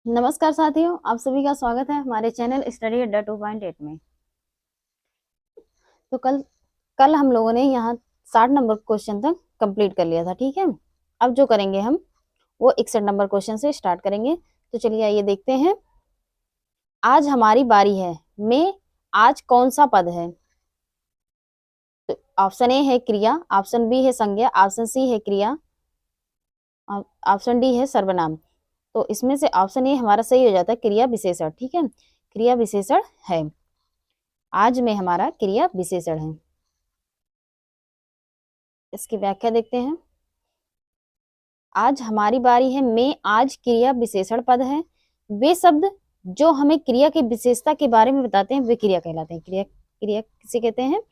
नमस्कार साथियों, आप सभी का स्वागत है हमारे चैनल स्टडी अड्डा 2.8 में। तो कल कल हम लोगों ने यहाँ 60 नंबर क्वेश्चन तक कंप्लीट कर लिया था। ठीक है, अब जो करेंगे हम वो 61 नंबर क्वेश्चन से स्टार्ट करेंगे। तो चलिए आइए देखते हैं। आज हमारी बारी है में आज कौन सा पद है? तो ऑप्शन ए है क्रिया, ऑप्शन बी है संज्ञा, ऑप्शन सी है क्रिया, ऑप्शन डी है सर्वनाम। तो इसमें से ऑप्शन ए हमारा सही हो जाता है, क्रिया विशेषण। ठीक है, क्रिया विशेषण है। आज में हमारा क्रिया विशेषण है। इसकी व्याख्या देखते हैं। आज हमारी बारी है में आज क्रिया विशेषण पद है। वे शब्द जो हमें क्रिया की विशेषता के बारे में बताते हैं वे क्रिया कहलाते हैं। क्रिया क्रिया किसे कहते हैं?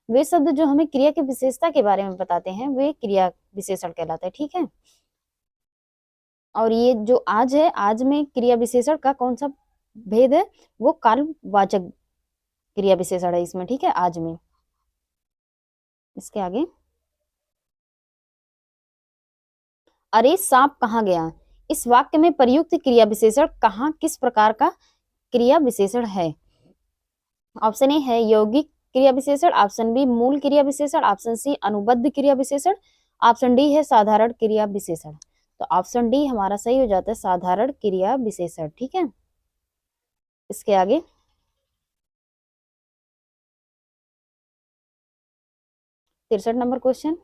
वे शब्द जो हमें क्रिया की विशेषता के बारे में बताते हैं वे क्रिया विशेषण कहलाते हैं। ठीक है, और ये जो आज है, आज में क्रिया विशेषण का कौन सा भेद है? वो कालवाचक क्रिया विशेषण है इसमें। ठीक है, आज में। इसके आगे, अरे सांप कहाँ गया, इस वाक्य में प्रयुक्त क्रिया विशेषण कहाँ किस प्रकार का क्रिया विशेषण है? ऑप्शन ए है यौगिक क्रिया विशेषण, ऑप्शन बी मूल क्रिया विशेषण, ऑप्शन सी अनुबद्ध क्रिया विशेषण, ऑप्शन डी है साधारण क्रिया विशेषण। तो ऑप्शन डी हमारा सही हो जाता है, साधारण क्रिया विशेषण। ठीक है, इसके आगे 63 नंबर क्वेश्चन।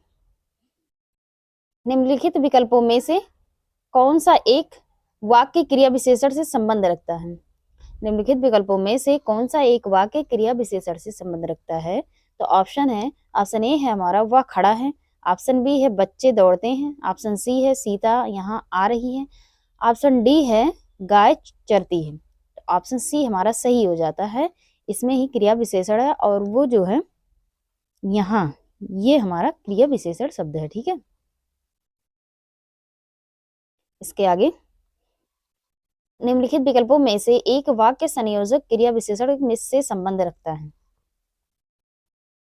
निम्नलिखित विकल्पों में से कौन सा एक वाक्य क्रिया विशेषण से संबंध रखता है? निम्नलिखित विकल्पों में से कौन सा एक वाक्य क्रिया विशेषण से संबंध रखता है? तो ऑप्शन है, ऑप्शन ए है हमारा वह खड़ा है, ऑप्शन बी है बच्चे दौड़ते हैं, ऑप्शन सी है सीता यहाँ आ रही है, ऑप्शन डी है गाय चरती है। तो ऑप्शन सी हमारा सही हो जाता है, इसमें ही क्रिया विशेषण है और वो जो है यहाँ ये हमारा क्रिया विशेषण शब्द है। ठीक है, इसके आगे निम्नलिखित विकल्पों में से एक वाक्य संयोजक क्रिया विशेषण में से संबंध रखता है।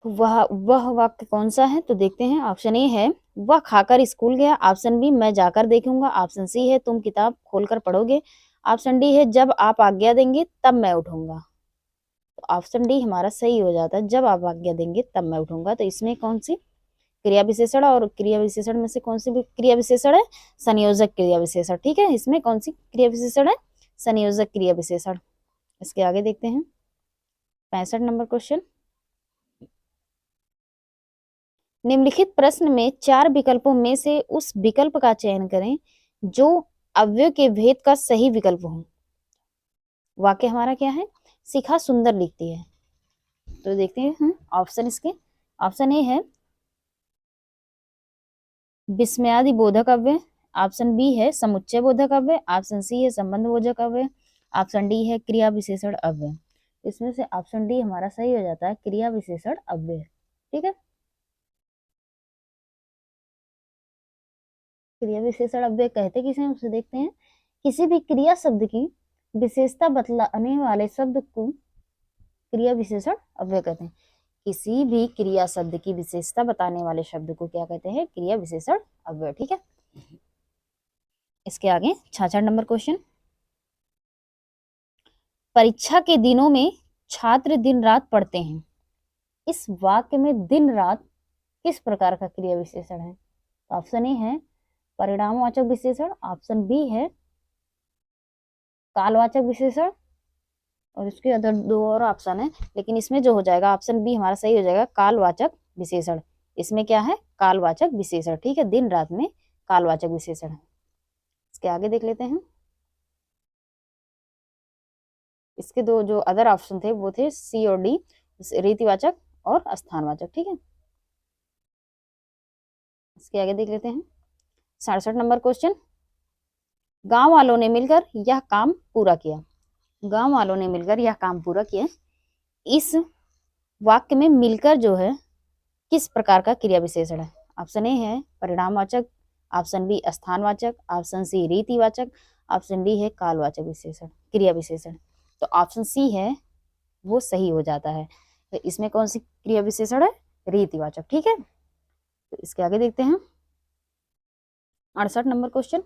वह वाक्य कौन सा है? तो देखते हैं। ऑप्शन ए है वह खाकर स्कूल गया, ऑप्शन बी मैं जाकर देखूंगा, ऑप्शन सी है तुम किताब खोलकर पढ़ोगे, ऑप्शन डी है जब आप आज्ञा देंगे तब मैं उठूंगा। तो ऑप्शन डी हमारा सही हो जाता है, जब आप आज्ञा देंगे तब मैं उठूंगा। तो इसमें कौन सी क्रिया विशेषण, और क्रिया विशेषण में से कौन सी क्रिया विशेषण है? संयोजक क्रिया विशेषण। ठीक है, इसमें कौन सी क्रिया विशेषण है? संयोजक क्रिया विशेषण। इसके आगे देखते हैं 65 नंबर क्वेश्चन। निम्नलिखित प्रश्न में 4 विकल्पों में से उस विकल्प का चयन करें जो अव्यय के भेद का सही विकल्प हो। वाक्य हमारा क्या है? शिखा सुंदर लिखती है। तो देखते हैं ऑप्शन इसके। ऑप्शन ए है विस्मयादि बोधक अव्यय, ऑप्शन बी है समुच्चय बोधक अव्यय, ऑप्शन सी है संबंध बोधक अव्यय, ऑप्शन डी है क्रिया विशेषण अव्यय। इसमें से ऑप्शन डी हमारा सही हो जाता है, क्रिया विशेषण अव्यय। ठीक है, क्रिया विशेषण अव्यय कहते किसे हैं उसे देखते हैं। किसी भी क्रिया शब्द की विशेषता बतलाने वाले शब्द को क्रिया विशेषण अव्यय कहते हैं। किसी भी क्रिया शब्द की विशेषता बताने वाले शब्द को क्या कहते हैं? क्रिया विशेषण अव्यय। ठीक है, इसके आगे 66 नंबर क्वेश्चन। परीक्षा के दिनों में छात्र दिन रात पढ़ते हैं। इस वाक्य में दिन रात किस प्रकार का क्रिया विशेषण है? ऑप्शन ए है परिणामवाचक विशेषण, ऑप्शन बी है कालवाचक विशेषण, और इसके अदर 2 और ऑप्शन है, लेकिन इसमें जो हो जाएगा ऑप्शन बी हमारा सही हो जाएगा, कालवाचक विशेषण। इसमें क्या है? कालवाचक विशेषण। ठीक है, दिन रात में कालवाचक विशेषण है। इसके आगे देख लेते हैं। इसके 2 जो अदर ऑप्शन थे वो थे सी और डी, रीतिवाचक और स्थानवाचक। ठीक है, इसके आगे देख लेते हैं 67 नंबर क्वेश्चन। गांव वालों ने मिलकर यह काम पूरा किया। गांव वालों ने मिलकर यह काम पूरा किया। इस वाक्य में मिलकर जो है किस प्रकार का क्रिया विशेषण है? ऑप्शन ए है परिणामवाचक, ऑप्शन बी स्थानवाचक, ऑप्शन सी रीतिवाचक, ऑप्शन डी है कालवाचक विशेषण क्रिया विशेषण। तो ऑप्शन सी है वो सही हो जाता है। तो इसमें कौन सी क्रिया विशेषण है? रीतिवाचक। ठीक है, तो इसके आगे देखते हैं 68 नंबर क्वेश्चन।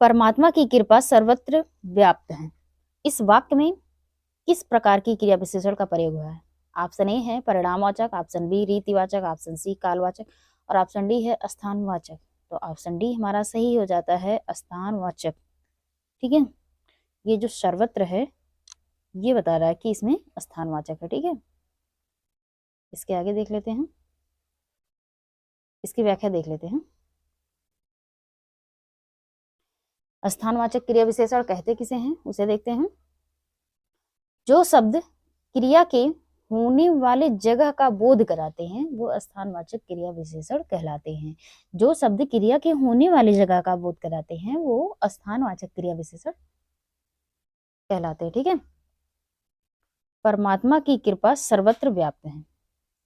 परमात्मा की कृपा सर्वत्र व्याप्त है। इस वाक्य में किस प्रकार की क्रिया विशेषण का प्रयोग हुआ है? ऑप्शन ए है परिणामवाचक, ऑप्शन बी रीतिवाचक, ऑप्शन सी कालवाचक और ऑप्शन डी है स्थानवाचक। तो ऑप्शन डी हमारा सही हो जाता है स्थानवाचक। ठीक है, ये जो सर्वत्र है ये बता रहा है कि इसमें स्थानवाचक है। ठीक है, इसके आगे देख लेते हैं, इसकी व्याख्या देख लेते हैं। स्थानवाचक क्रिया विशेषण कहते किसे हैं उसे देखते हैं। जो शब्द क्रिया के होने वाले जगह का बोध कराते हैं वो स्थानवाचक क्रिया विशेषण कहलाते हैं। जो शब्द क्रिया के होने वाली जगह का बोध कराते हैं वो स्थानवाचक क्रिया विशेषण कहलाते हैं। ठीक है, परमात्मा की कृपा सर्वत्र व्याप्त है।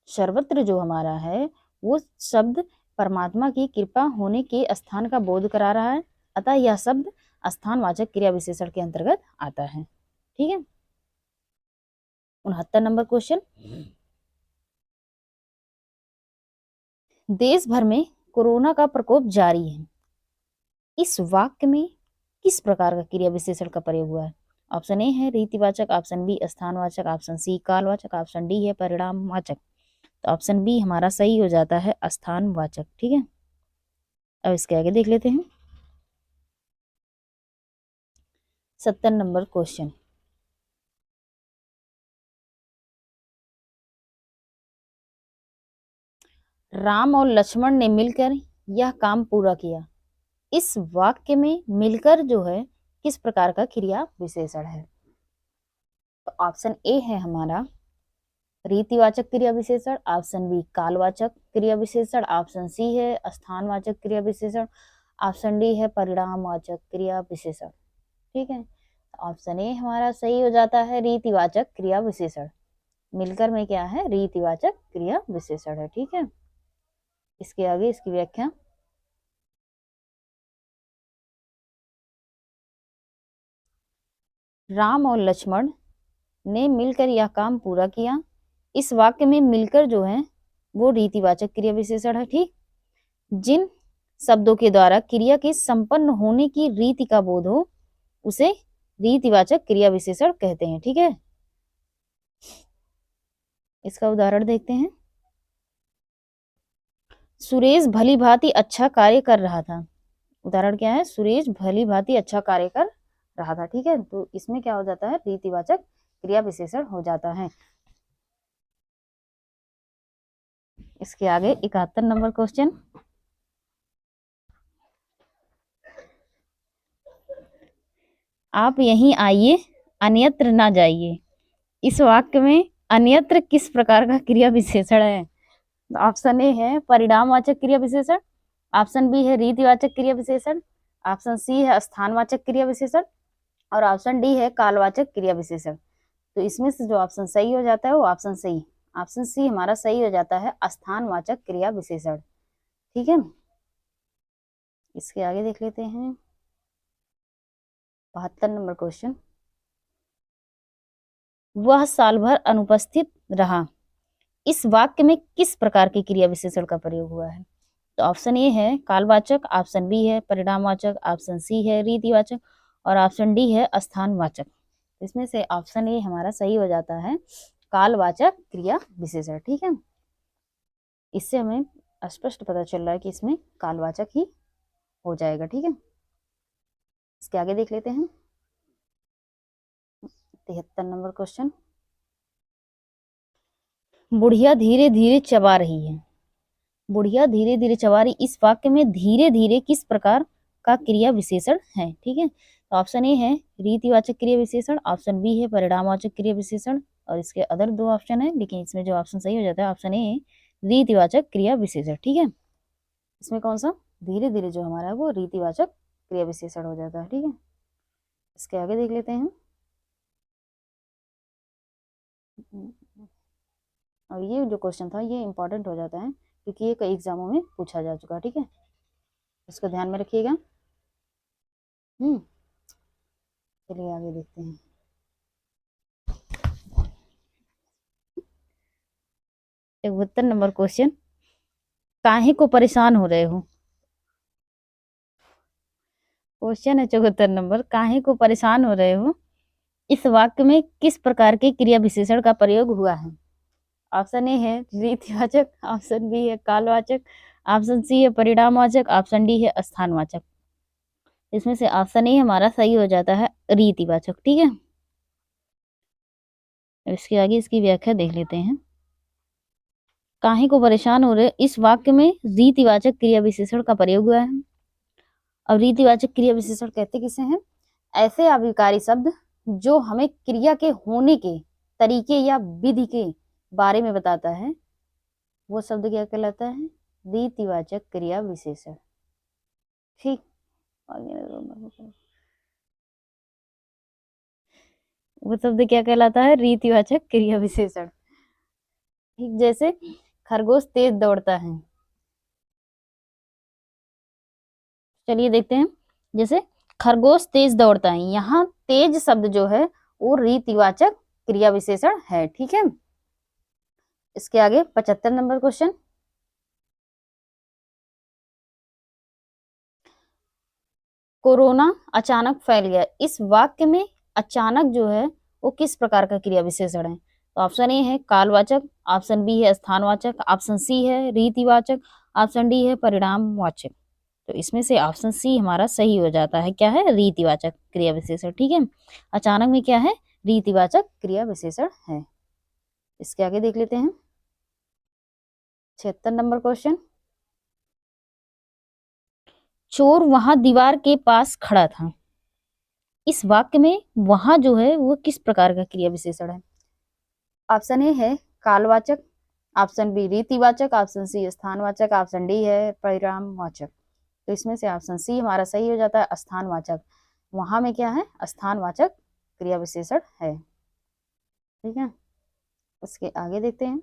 सर्वत्र जो हमारा है वो शब्द परमात्मा की कृपा होने के स्थान का बोध करा रहा है, अतः यह शब्द स्थानवाचक क्रिया विशेषण के अंतर्गत आता है। ठीक है, 69 नंबर क्वेश्चन। देश भर में कोरोना का प्रकोप जारी है। इस वाक्य में किस प्रकार का क्रिया विशेषण का प्रयोग हुआ है? ऑप्शन ए है रीतिवाचक, ऑप्शन बी स्थानवाचक, ऑप्शन सी कालवाचक, ऑप्शन डी है परिणामवाचक। तो ऑप्शन बी हमारा सही हो जाता है स्थानवाचक। ठीक है, अब इसके आगे देख लेते हैं 70 नंबर क्वेश्चन। राम और लक्ष्मण ने मिलकर यह काम पूरा किया। इस वाक्य में मिलकर जो है किस प्रकार का क्रिया विशेषण है? तो ऑप्शन ए है हमारा रीतिवाचक क्रिया विशेषण, ऑप्शन बी कालवाचक क्रिया विशेषण, ऑप्शन सी है स्थानवाचक क्रिया विशेषण, ऑप्शन डी है परिणामवाचक क्रिया विशेषण। ठीक है, ऑप्शन ए हमारा सही हो जाता है रीतिवाचक क्रिया विशेषण। मिलकर में क्या है? रीतिवाचक क्रिया विशेषण है। ठीक है, इसके आगे इसकी व्याख्या। राम और लक्ष्मण ने मिलकर यह काम पूरा किया। इस वाक्य में मिलकर जो है वो रीतिवाचक क्रिया विशेषण है। ठीक, जिन शब्दों के द्वारा क्रिया के संपन्न होने की रीति का बोध हो उसे रीतिवाचक क्रिया विशेषण कहते हैं। ठीक है, इसका उदाहरण देखते हैं। सुरेश भली भांति अच्छा कार्य कर रहा था। उदाहरण क्या है? सुरेश भली भांति अच्छा कार्य कर रहा था। ठीक है, तो इसमें क्या हो जाता है? रीतिवाचक क्रिया विशेषण हो जाता है। इसके आगे 71 नंबर क्वेश्चन। आप यहीं आइए अन्यत्र ना जाइए। इस वाक्य में अन्यत्र किस प्रकार का क्रिया विशेषण है? ऑप्शन ए है परिणामवाचक क्रिया विशेषण, ऑप्शन बी है रीतिवाचक क्रिया विशेषण, ऑप्शन सी है स्थानवाचक क्रिया विशेषण और ऑप्शन डी है कालवाचक क्रिया विशेषण। तो इसमें से जो ऑप्शन सही हो जाता है वो ऑप्शन सही, ऑप्शन सी हमारा सही हो जाता है स्थानवाचक क्रिया विशेषण। ठीक है, इसके आगे देख लेते हैं 72 नंबर क्वेश्चन। वह साल भर अनुपस्थित रहा। इस वाक्य में किस प्रकार की क्रिया विशेषण का प्रयोग हुआ है? तो ऑप्शन ए है कालवाचक, ऑप्शन बी है परिणामवाचक, ऑप्शन सी है रीतिवाचक और ऑप्शन डी है स्थानवाचक। इसमें से ऑप्शन ए हमारा सही हो जाता है कालवाचक क्रिया विशेषण। ठीक है, इससे हमें स्पष्ट पता चल रहा है कि इसमें कालवाचक ही हो जाएगा। ठीक है, इसके आगे देख लेते हैं 73 नंबर क्वेश्चन। बुढ़िया धीरे धीरे चबा रही है। बुढ़िया धीरे धीरे चबा रही, इस वाक्य में धीरे धीरे किस प्रकार का क्रिया विशेषण है? ठीक है, तो ऑप्शन ए है रीतिवाचक क्रिया विशेषण, ऑप्शन बी है परिणामवाचक क्रिया विशेषण और इसके अदर दो ऑप्शन है, लेकिन इसमें जो ऑप्शन सही हो जाता है ऑप्शन ए रीतिवाचक क्रिया विशेषण। ठीक है, इसमें कौन सा धीरे धीरे जो हमारा है वो रीतिवाचक क्रिया विशेषण हो जाता है। ठीक है, इसके आगे देख लेते हैं। और ये जो क्वेश्चन था ये इंपॉर्टेंट हो जाता है क्योंकि ये कई एग्जामों में पूछा जा चुका है। ठीक है, इसको ध्यान में रखिएगा। चलिए आगे देखते हैं। 71 नंबर क्वेश्चन। काहे को परेशान हो रहे हो? क्वेश्चन है 74 नंबर, काहे को परेशान हो रहे हो, इस वाक्य में किस प्रकार के क्रिया विशेषण का प्रयोग हुआ है? ऑप्शन ए है रीतिवाचक, ऑप्शन बी है कालवाचक, ऑप्शन सी है परिणामवाचक, ऑप्शन डी है स्थानवाचक। इसमें से ऑप्शन ए हमारा सही हो जाता है रीतिवाचक। ठीक है, इसके आगे इसकी व्याख्या देख लेते हैं। काहे को परेशान हो रहे, इस वाक्य में रीतिवाचक क्रिया विशेषण का प्रयोग हुआ है। अब रीतिवाचक क्रिया विशेषण कहते किसे हैं? ऐसे अभिकारी शब्द जो हमें क्रिया के होने के तरीके या विधि के बारे में बताता है, वो शब्द क्या कहलाता है? रीतिवाचक क्रिया विशेषण। ठीक, वो शब्द क्या कहलाता है? रीतिवाचक क्रिया विशेषण। ठीक, जैसे खरगोश तेज दौड़ता है। चलिए देखते हैं, जैसे खरगोश तेज दौड़ता है, यहाँ तेज शब्द जो है वो रीतिवाचक क्रिया विशेषण है। ठीक है, इसके आगे 75 नंबर क्वेश्चन, कोरोना अचानक फैल गया, इस वाक्य में अचानक जो है वो किस प्रकार का क्रिया विशेषण है? तो ऑप्शन ए है कालवाचक, ऑप्शन बी है स्थानवाचक, ऑप्शन सी है रीतिवाचक, ऑप्शन डी है परिणामवाचक। तो इसमें से ऑप्शन सी हमारा सही हो जाता है, क्या है? रीतिवाचक क्रिया विशेषण। ठीक है, अचानक में क्या है? रीतिवाचक क्रिया विशेषण है। इसके आगे देख लेते हैं 76 नंबर क्वेश्चन, चोर वहां दीवार के पास खड़ा था, इस वाक्य में वहां जो है वो किस प्रकार का क्रिया विशेषण है? ऑप्शन ए है कालवाचक, ऑप्शन बी रीतिवाचक, ऑप्शन सी स्थानवाचक, ऑप्शन डी है परिणामवाचक। तो इसमें से ऑप्शन सी हमारा सही हो जाता है स्थानवाचक। वहां में क्या है? स्थानवाचक क्रिया विशेषण है। ठीक है, उसके आगे देखते हैं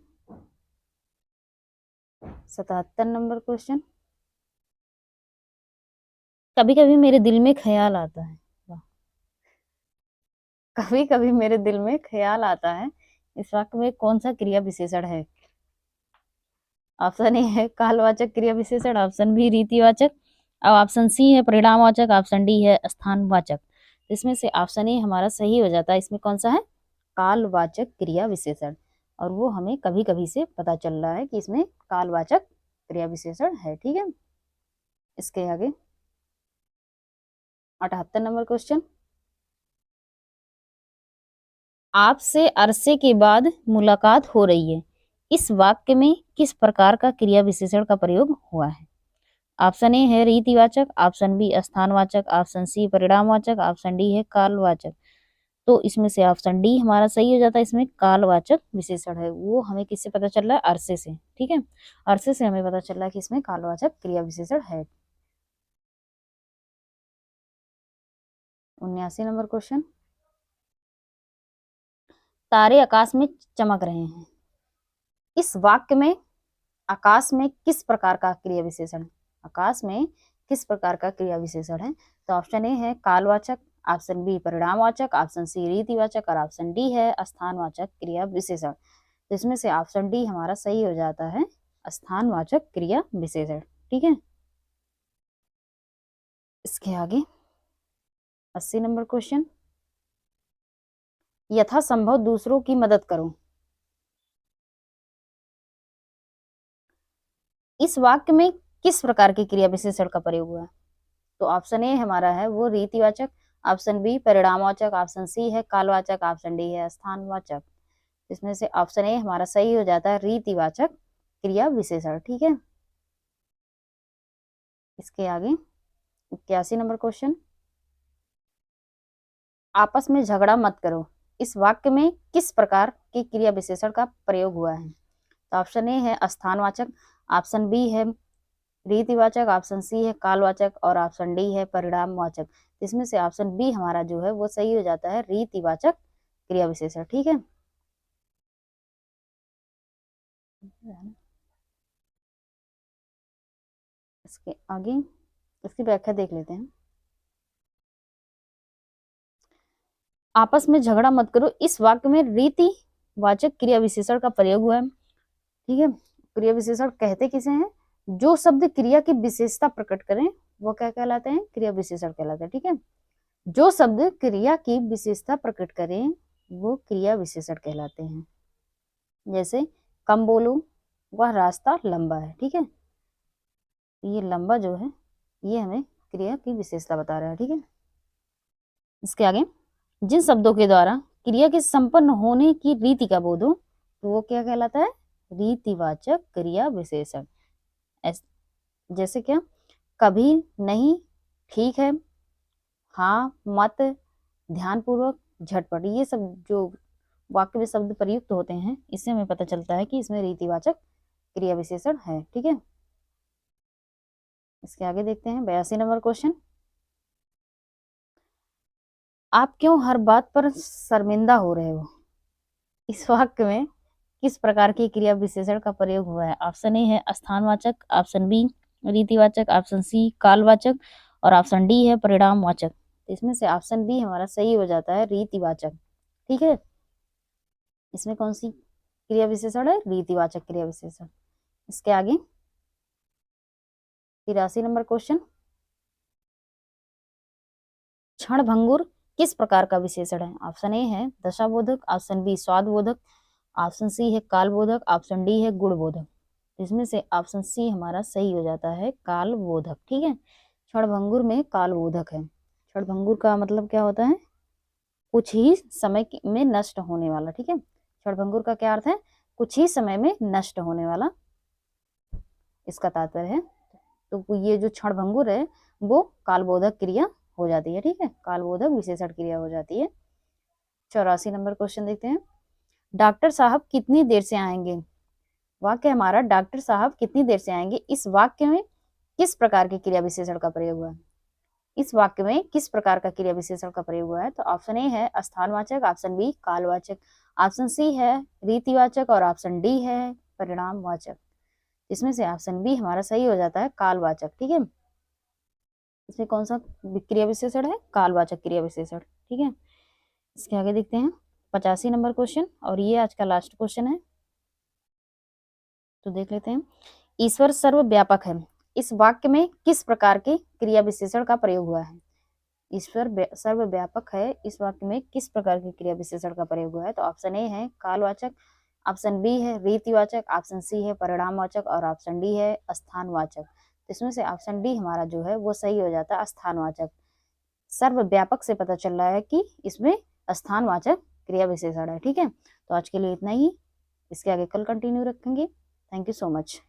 77 नंबर क्वेश्चन, कभी कभी मेरे दिल में ख्याल आता है, कभी कभी मेरे दिल में ख्याल आता है, इस वाक्य में कौन सा क्रिया विशेषण है? ऑप्शन ए है कालवाचक क्रिया विशेषण, ऑप्शन बी रीतिवाचक, अब ऑप्शन सी है परिणामवाचक, ऑप्शन डी है स्थानवाचक। इसमें से ऑप्शन ए हमारा सही हो जाता है। इसमें कौन सा है? कालवाचक क्रिया विशेषण, और वो हमें कभी कभी से पता चल रहा है कि इसमें कालवाचक क्रिया विशेषण है। ठीक है, इसके आगे 78 नंबर क्वेश्चन, आपसे अरसे के बाद मुलाकात हो रही है, इस वाक्य में किस प्रकार का क्रिया विशेषण का प्रयोग हुआ है? ऑप्शन ए है रीतिवाचक, ऑप्शन बी स्थानवाचक, ऑप्शन सी परिणामवाचक, ऑप्शन डी है कालवाचक। तो इसमें से ऑप्शन डी हमारा सही हो जाता है। इसमें कालवाचक विशेषण है, वो हमें किससे पता चल रहा है? अरसे से। ठीक है, अरसे से हमें पता चल रहा है कि इसमें कालवाचक क्रिया विशेषण है। 79 नंबर क्वेश्चन, तारे आकाश में चमक रहे हैं, इस वाक्य में आकाश में किस प्रकार का क्रिया विशेषण है? आकाश में किस प्रकार का क्रिया विशेषण है? तो ऑप्शन ए है कालवाचक, ऑप्शन बी परिणामवाचक, ऑप्शन सी रीतिवाचक, और ऑप्शन डी है स्थानवाचक क्रिया विशेषण। तो इसमें से ऑप्शन डी हमारा सही हो जाता है स्थानवाचक क्रिया विशेषण। ठीक है, इसके आगे 80 नंबर क्वेश्चन, यथासंभव दूसरों की मदद करो, इस वाक्य में किस प्रकार की क्रिया विशेषण का प्रयोग हुआ है? तो ऑप्शन ए हमारा है वो रीतिवाचक, ऑप्शन बी परिणामवाचक, ऑप्शन सी है कालवाचक, ऑप्शन डी है स्थानवाचक। इसमें से ऑप्शन ए हमारा सही हो जाता है रीतिवाचक क्रिया विशेषण। ठीक है, इसके आगे 81 नंबर क्वेश्चन, आपस में झगड़ा मत करो, इस वाक्य में किस प्रकार की क्रिया विशेषण का प्रयोग हुआ है? तो ऑप्शन ए है स्थानवाचक, ऑप्शन बी है रीतिवाचक, ऑप्शन सी है कालवाचक, और ऑप्शन डी है परिणामवाचक। इसमें से ऑप्शन बी हमारा जो है वो सही हो जाता है रीतिवाचक क्रिया विशेषण। ठीक है, इसके आगे इसकी व्याख्या देख लेते हैं। आपस में झगड़ा मत करो, इस वाक्य में रीतिवाचक क्रिया विशेषण का प्रयोग हुआ है। ठीक है, क्रिया विशेषण कहते किसे हैं? जो शब्द क्रिया की विशेषता प्रकट करें वो क्या कहलाते हैं? क्रिया विशेषण कहलाते हैं। ठीक है, जो शब्द क्रिया की विशेषता प्रकट करें वो क्रिया विशेषण कहलाते हैं। जैसे कम बोलो, वह रास्ता लंबा है। ठीक है, ये लंबा जो है ये हमें क्रिया की विशेषता बता रहा है। ठीक है, इसके आगे जिन शब्दों के द्वारा क्रिया के संपन्न होने की रीति का बोध हो तो वो क्या कहलाता है? रीतिवाचक क्रिया विशेषण। जैसे क्या? कभी, नहीं, ठीक है, हाँ, मत, ध्यानपूर्वक, झटपट, ये सब जो वाक्य में शब्द प्रयुक्त होते हैं इससे हमें पता चलता है कि इसमें रीतिवाचक क्रिया विशेषण है। ठीक है, इसके आगे देखते हैं 82 नंबर क्वेश्चन। आप क्यों हर बात पर शर्मिंदा हो रहे हो? इस वाक्य में किस प्रकार की क्रिया विशेषण का प्रयोग हुआ है? ऑप्शन ए है स्थानवाचक, ऑप्शन बी रीतिवाचक, ऑप्शन सी कालवाचक और ऑप्शन डी है परिणामवाचक। इसमें से ऑप्शन बी हमारा सही हो जाता है, रीतिवाचक। ठीक है, इसमें कौन सी क्रिया विशेषण है? रीतिवाचक क्रिया विशेषण। इसके आगे 83 नंबर क्वेश्चन। क्षणभंगुर किस प्रकार का विशेषण है? ऑप्शन ए है दशाबोधक, ऑप्शन बी स्वादबोधक, ऑप्शन सी है कालबोधक, ऑप्शन डी है गुणबोधक। इसमें से ऑप्शन सी हमारा सही हो जाता है, कालबोधक। ठीक है, क्षणभंगुर में कालबोधक है। क्षणभंगुर का मतलब क्या होता है? कुछ ही समय में नष्ट होने वाला। ठीक है, क्षणभंगुर का क्या अर्थ है? कुछ ही समय में नष्ट होने वाला, इसका तात्पर्य है। तो ये जो क्षणभंगुर है वो कालबोधक क्रिया हो जाती है। ठीक है, कालबोधक विशेषण क्रिया हो जाती है। 84 नंबर क्वेश्चन देखते हैं। डॉक्टर साहब कितनी देर से आएंगे? वाक्य हमारा डॉक्टर साहब कितनी देर से आएंगे, इस वाक्य में किस प्रकार के क्रिया विशेषण का प्रयोग हुआ है? इस वाक्य में किस प्रकार का क्रिया विशेषण का प्रयोग हुआ है? तो ऑप्शन ए है स्थानवाचक, ऑप्शन बी कालवाचक, ऑप्शन सी है रीतिवाचक और ऑप्शन डी है परिणामवाचक। इसमें से ऑप्शन बी हमारा सही हो जाता है, कालवाचक। ठीक है, इसमें कौन सा क्रिया विशेषण है? कालवाचक क्रिया विशेषण। ठीक है, इसके आगे देखते हैं 85 नंबर क्वेश्चन और ये आज का लास्ट क्वेश्चन है, तो देख लेते हैं। ईश्वर सर्वव्यापक है, इस वाक्य में किस प्रकार के क्रिया विशेषण का प्रयोग हुआ है? ईश्वर सर्वव्यापक है, इस वाक्य में किस प्रकार के क्रिया विशेषण का प्रयोग हुआ है? तो ऑप्शन ए है कालवाचक, ऑप्शन बी है रीतिवाचक, ऑप्शन सी है परिणामवाचक और ऑप्शन डी है स्थानवाचक। इसमें से ऑप्शन डी हमारा जो है वो सही हो जाता है, स्थानवाचक। सर्वव्यापक से पता चल रहा है कि इसमें स्थानवाचक क्रिया विशेषण है। ठीक है, तो आज के लिए इतना ही, इसके आगे कल कंटिन्यू रखेंगे। Thank you so much.